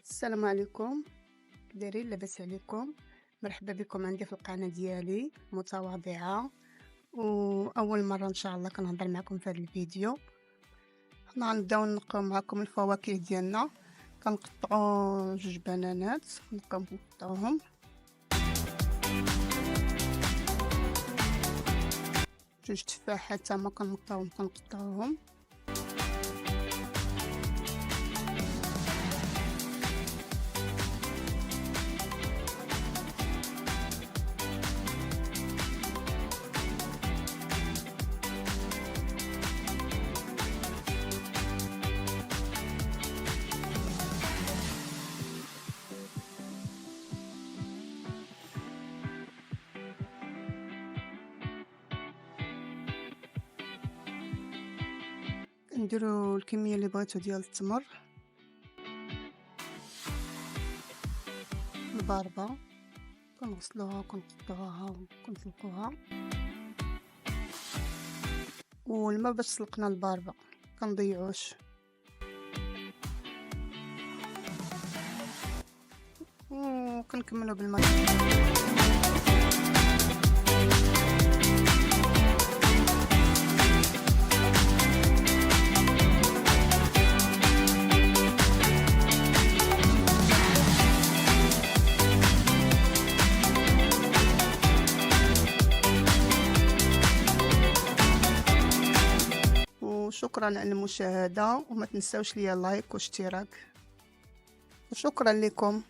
السلام عليكم. دايرين لاباس عليكم؟ مرحبا بكم عندي في القناة ديالي متواضعة، واول مره ان شاء الله كنهضر معكم في هذا الفيديو. حنا غنبداو نقاو معكم الفواكه ديالنا. كنقطعوا 2 بنانات، نبقاو نقطعوهم، 2 تفاحات تما كنقطعوهم، كنديروا الكميه اللي بغيتو ديال التمر، الباربه كنغسلوها وكنقطعوها وكنسلقوها، والماء باش سلقنا الباربه كنضيعوش، وكنكملوا بالماء. وشكرا على المشاهدة، وما تنساوش ليا لايك واشتراك، وشكرا لكم.